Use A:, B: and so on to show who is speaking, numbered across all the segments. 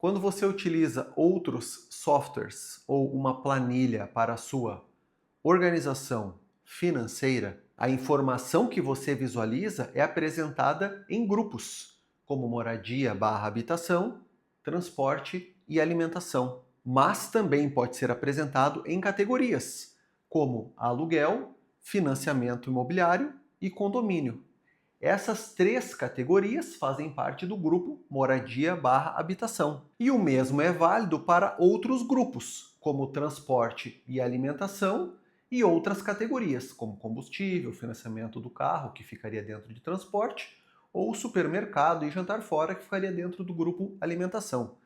A: Quando você utiliza outros softwares ou uma planilha para a sua organização financeira, a informação que você visualiza é apresentada em grupos, como moradia/habitação, transporte e alimentação. Mas também pode ser apresentado em categorias, como aluguel, financiamento imobiliário e condomínio. Essas três categorias fazem parte do grupo moradia/habitação. E o mesmo é válido para outros grupos, como transporte e alimentação, e outras categorias, como combustível, financiamento do carro, que ficaria dentro de transporte, ou supermercado e jantar fora, que ficaria dentro do grupo alimentação.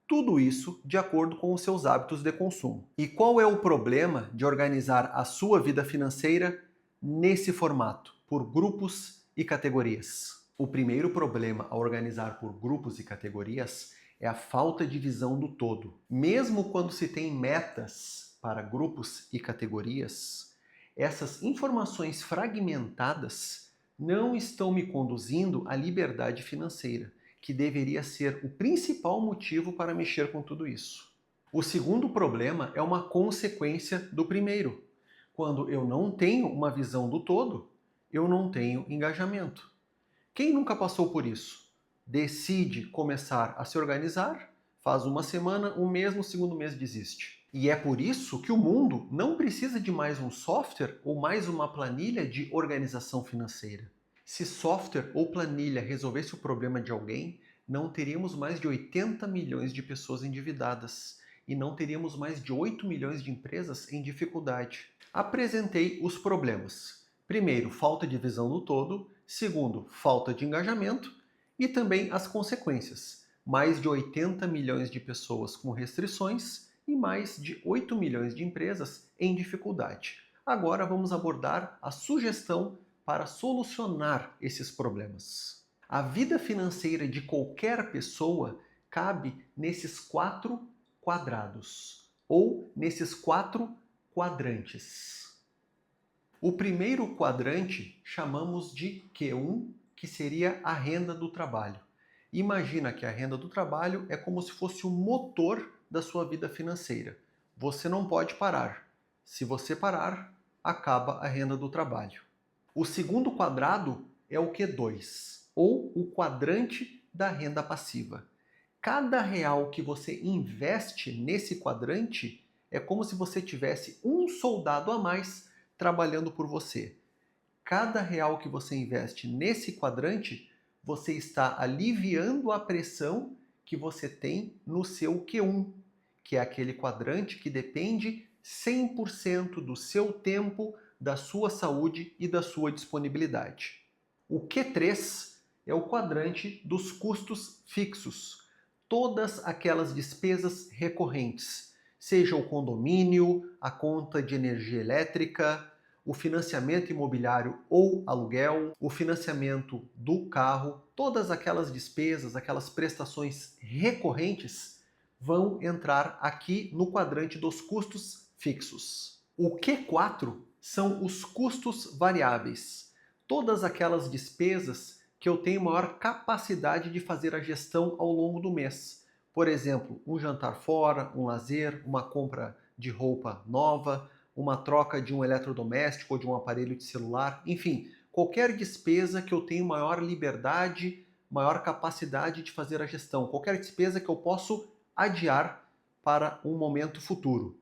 A: Tudo isso de acordo com os seus hábitos de consumo. E qual é o problema de organizar a sua vida financeira nesse formato, por grupos e categorias? O primeiro problema ao organizar por grupos e categorias é a falta de visão do todo. Mesmo quando se tem metas para grupos e categorias, essas informações fragmentadas não estão me conduzindo à liberdade financeira, que deveria ser o principal motivo para mexer com tudo isso. O segundo problema é uma consequência do primeiro. Quando eu não tenho uma visão do todo, eu não tenho engajamento. Quem nunca passou por isso? Decide começar a se organizar, faz uma semana, um mês, no segundo mês desiste. E é por isso que o mundo não precisa de mais um software ou mais uma planilha de organização financeira. Se software ou planilha resolvesse o problema de alguém, não teríamos mais de 80 milhões de pessoas endividadas e não teríamos mais de 8 milhões de empresas em dificuldade. Apresentei os problemas. Primeiro, falta de visão do todo. Segundo, falta de engajamento. E também as consequências. Mais de 80 milhões de pessoas com restrições e mais de 8 milhões de empresas em dificuldade. Agora vamos abordar a sugestão para solucionar esses problemas. A vida financeira de qualquer pessoa cabe nesses 4 quadrados, ou nesses 4 quadrantes. O primeiro quadrante chamamos de Q1, que seria a renda do trabalho. Imagina que a renda do trabalho é como se fosse o motor da sua vida financeira. Você não pode parar. Se você parar, acaba a renda do trabalho. O segundo quadrado é o Q2, ou o quadrante da renda passiva. Cada real que você investe nesse quadrante é como se você tivesse um soldado a mais trabalhando por você. Cada real que você investe nesse quadrante, você está aliviando a pressão que você tem no seu Q1, que é aquele quadrante que depende 100% do seu tempo, da sua saúde e da sua disponibilidade. O Q3 é o quadrante dos custos fixos, todas aquelas despesas recorrentes, seja o condomínio, a conta de energia elétrica, o financiamento imobiliário ou aluguel, o financiamento do carro, todas aquelas despesas, aquelas prestações recorrentes vão entrar aqui no quadrante dos custos fixos. O Q4 são os custos variáveis, todas aquelas despesas que eu tenho maior capacidade de fazer a gestão ao longo do mês. Por exemplo, um jantar fora, um lazer, uma compra de roupa nova, uma troca de um eletrodoméstico ou de um aparelho de celular, enfim, qualquer despesa que eu tenho maior liberdade, maior capacidade de fazer a gestão, qualquer despesa que eu posso adiar para um momento futuro.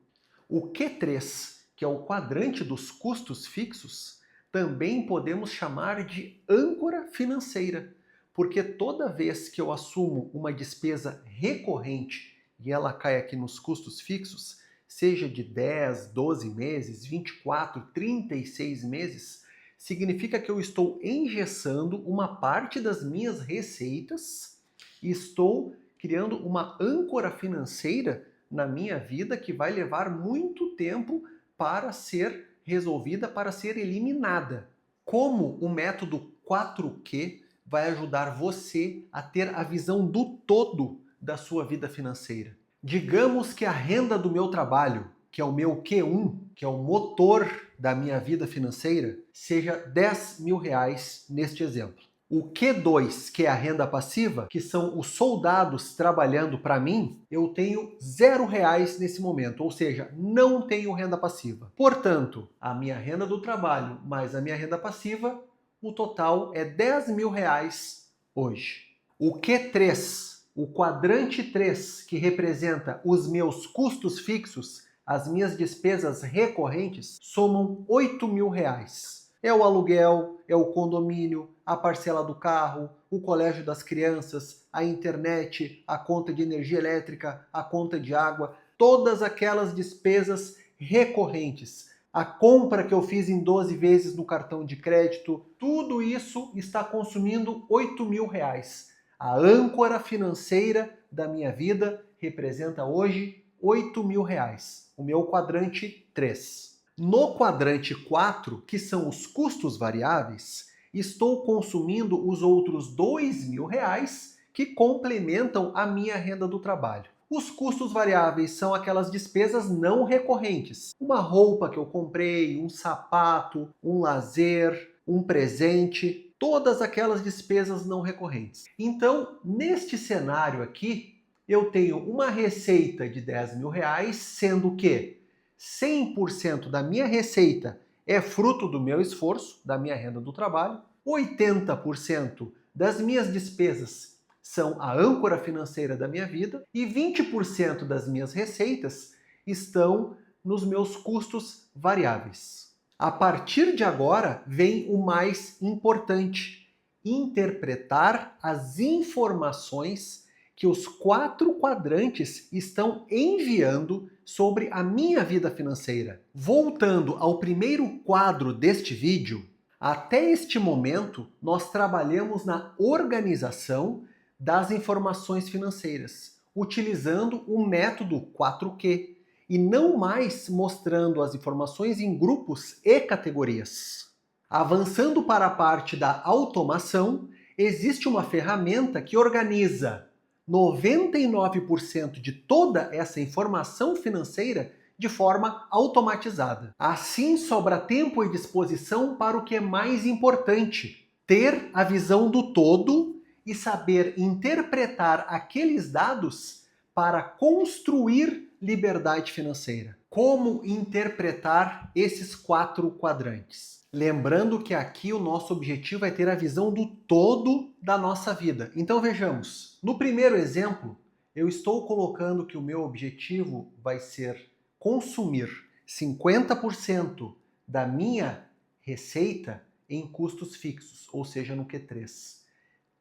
A: O Q3, que é o quadrante dos custos fixos, também podemos chamar de âncora financeira, porque toda vez que eu assumo uma despesa recorrente e ela cai aqui nos custos fixos, seja de 10, 12 meses, 24, 36 meses, significa que eu estou engessando uma parte das minhas receitas e estou criando uma âncora financeira na minha vida que vai levar muito tempo para ser resolvida, para ser eliminada. Como o método 4Q vai ajudar você a ter a visão do todo da sua vida financeira? Digamos que a renda do meu trabalho, que é o meu Q1, que é o motor da minha vida financeira, seja 10 mil reais neste exemplo. O Q2, que é a renda passiva, que são os soldados trabalhando para mim, eu tenho R$ 0 nesse momento, ou seja, não tenho renda passiva. Portanto, a minha renda do trabalho mais a minha renda passiva, o total é R$ 10.000 hoje. O Q3, o quadrante 3, que representa os meus custos fixos, as minhas despesas recorrentes, somam R$ 8.000. É o aluguel, é o condomínio, a parcela do carro, o colégio das crianças, a internet, a conta de energia elétrica, a conta de água, todas aquelas despesas recorrentes. A compra que eu fiz em 12 vezes no cartão de crédito, tudo isso está consumindo R$ 8.000. A âncora financeira da minha vida representa hoje R$ 8.000, o meu quadrante 3. No quadrante 4, que são os custos variáveis, estou consumindo os outros R$ 2.000 que complementam a minha renda do trabalho. Os custos variáveis são aquelas despesas não recorrentes. Uma roupa que eu comprei, um sapato, um lazer, um presente, todas aquelas despesas não recorrentes. Então, neste cenário aqui, eu tenho uma receita de R$ 10.000, sendo que 100% da minha receita é fruto do meu esforço, da minha renda do trabalho, 80% das minhas despesas são a âncora financeira da minha vida e 20% das minhas receitas estão nos meus custos variáveis. A partir de agora vem o mais importante: interpretar as informações que os 4 quadrantes estão enviando sobre a minha vida financeira. Voltando ao primeiro quadro deste vídeo, até este momento nós trabalhamos na organização das informações financeiras, utilizando o método 4Q, e não mais mostrando as informações em grupos e categorias. Avançando para a parte da automação, existe uma ferramenta que organiza 99% de toda essa informação financeira de forma automatizada. Assim sobra tempo e disposição para o que é mais importante: ter a visão do todo e saber interpretar aqueles dados para construir liberdade financeira. Como interpretar esses 4 quadrantes? Lembrando que aqui o nosso objetivo é ter a visão do todo da nossa vida. Então vejamos, no primeiro exemplo, eu estou colocando que o meu objetivo vai ser consumir 50% da minha receita em custos fixos, ou seja, no Q3.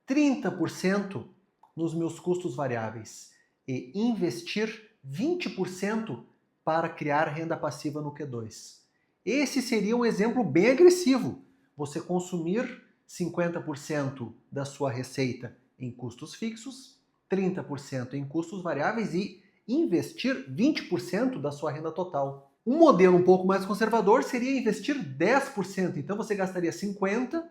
A: 30% nos meus custos variáveis e investir 20% para criar renda passiva no Q2. Esse seria um exemplo bem agressivo. Você consumir 50% da sua receita em custos fixos, 30% em custos variáveis e investir 20% da sua renda total. Um modelo um pouco mais conservador seria investir 10%. Então você gastaria 50%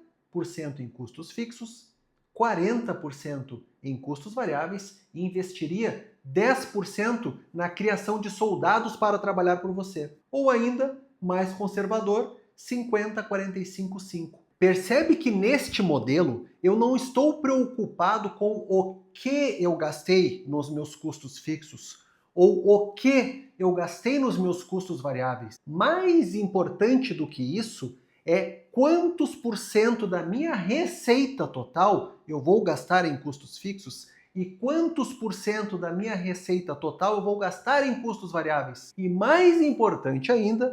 A: em custos fixos, 40% em custos variáveis e investiria 10% na criação de soldados para trabalhar por você. Ou ainda, mais conservador, 50, 45, 5. Percebe que neste modelo eu não estou preocupado com o que eu gastei nos meus custos fixos ou o que eu gastei nos meus custos variáveis. Mais importante do que isso é quantos por cento da minha receita total eu vou gastar em custos fixos e quantos por cento da minha receita total eu vou gastar em custos variáveis. E mais importante ainda,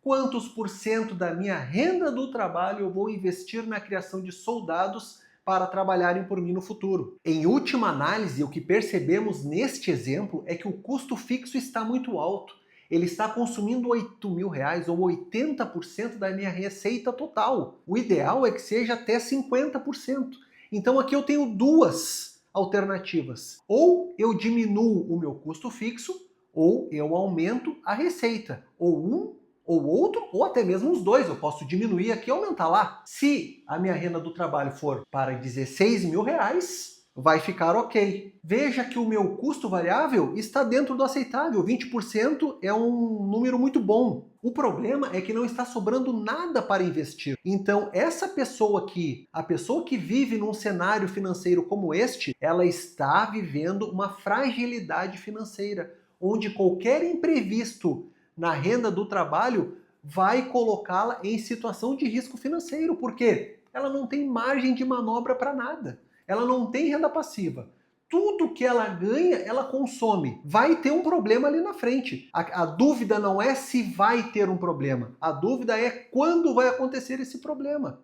A: quantos por cento da minha renda do trabalho eu vou investir na criação de soldados para trabalharem por mim no futuro. Em última análise, o que percebemos neste exemplo é que o custo fixo está muito alto. Ele está consumindo R$ 8.000 ou 80% da minha receita total. O ideal é que seja até 50%. Então aqui eu tenho duas alternativas. Ou eu diminuo o meu custo fixo, ou eu aumento a receita. Ou um ou outro, ou até mesmo os dois. Eu posso diminuir aqui e aumentar lá. Se a minha renda do trabalho for para R$ 16.000, vai ficar ok. Veja que o meu custo variável está dentro do aceitável. 20% é um número muito bom. O problema é que não está sobrando nada para investir. Então, essa pessoa aqui, a pessoa que vive num cenário financeiro como este, ela está vivendo uma fragilidade financeira, onde qualquer imprevisto na renda do trabalho vai colocá-la em situação de risco financeiro. Por quê? Ela não tem margem de manobra para nada. Ela não tem renda passiva. Tudo que ela ganha, ela consome. Vai ter um problema ali na frente. A dúvida não é se vai ter um problema. A dúvida é quando vai acontecer esse problema.